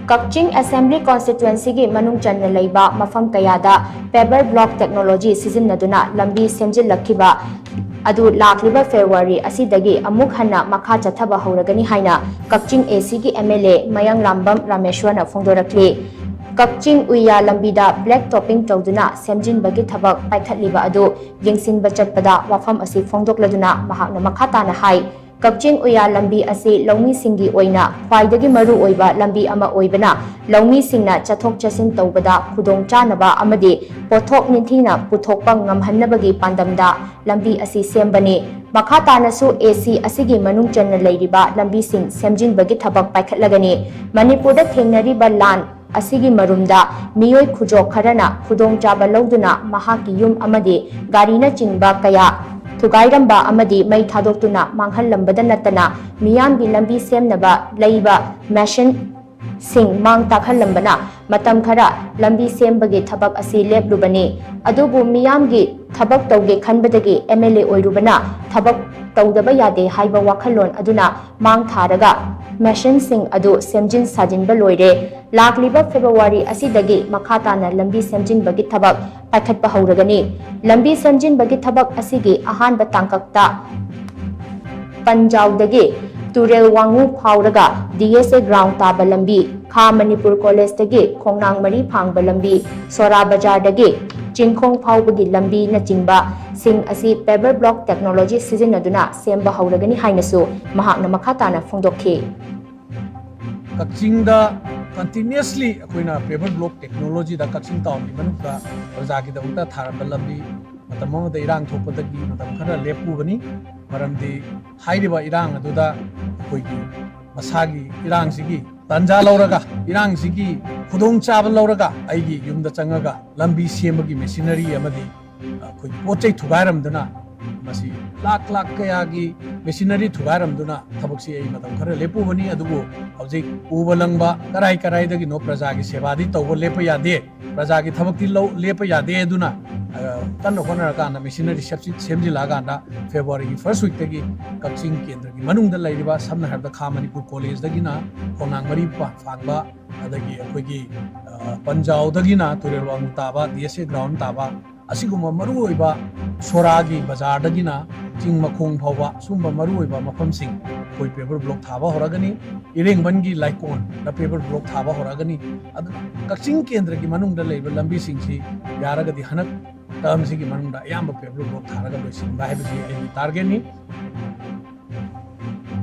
Kakching Assembly Constituency gi manung channa leiba mapham kayada Paver block technology Sijinnaduna Lambi shemjillakhiba adu lakliba February asidagi Amuk hanna makha chathaba Houragani haina Kakching AC gi MLA Mayanglambam Rameshwar na phongdorakli Kakching Lambida black topping tawduna semjinbagi thabak paikhatliba adu yengsinba chatpada wafam asi phongdokladuna mahakna makhatana hai Kakching Lambi asi Laumi Singi Oina, Kwaidagi Maru Oiba, Lambi Ama Oibana, Laumi Singna, Chatok Chasin Taubada, Kudong Chanaba, Amadi, Potok Nintina, Putokpang Hanabagi Pandamda, Lambi asi Sembani, Makata Nasu AC Asigi Manung Channa Ladiba, Lambi Sing, Semjin Bagi Tabak Pakatlagani, Manipuri Thenariba Lan, Asigi Marumda, Miyoi Kujo Karana, Kudong Jaba Lauduna, Mahaki Yum Amadi, Garina Chingba Kaya, Tugairamba amadi may thadokuna manghalambada natana miyamgi lambi semnaba leiba machine sing mang takhalambana matam khara lambi sembagi thabak asi leplubani adubu miyamgi thabak tawge khanbadagi MLA oirubana thabak tawdaba yade haiba wakhalon aduna mang tharaga machine sing adu semjin sajinba loire lakliba February asidagi makhatana lambi semjin bagi thabak pakhatpa Houragani lambi semjin bagi thabak asigi ahanba tangkakta Panjawdagi Turel Wangu Pauraga DSA ground taba lambi Kha Manipur College dagi Khongnang Mari Phangba lambi Sora Bazar dagi Chingkhong Phaubagi lambi na chingba sing asi Paver block technology Sijinnaduna Semba Houragani hainasu mahakna makhatana phongdokhi Kakching da continuously akoina Paver block technology da Kakching town ni manuka projagi da uta tharamba lambi matam da irang thopadagi matam khara lepu bani maramdi hairiba irang aduda akoigi masagi irang sigi tanja lauraga irang sigi khudong chaba lauraga aigi yumda changaga lambi sembagi machinery amadi akoi pochai thugairamduna masi lak kayagi machinery thugairamduna thabaksi ai matam khara lepu bani adubu hojik ubalangba karai dagi no praja gi sebadi tawbo lepa yade praja gi thabakti lepa yade aduna tan honara kana machinery semjillaganda February 1st week dagi Kakching kendra gi manungda lairiba samna harda Kha Manipur College dagina khonang mari phangba adagi akoigi Panjaw dagina Turel Wangu taba DSA ground taba asiguma maru oiba Soragi Bazar dagina Ching Makhong Phauba sumba maru oiba mapham sing koi Paver block thaba Houragani ireng bangi laikon da Paver block thaba Houragani adu Kakching kendra gi manungda leiba lambi singsi yaragadi hanak term sigi manungda ayamba Paver block tharaga loisin ba hebisi ai target ni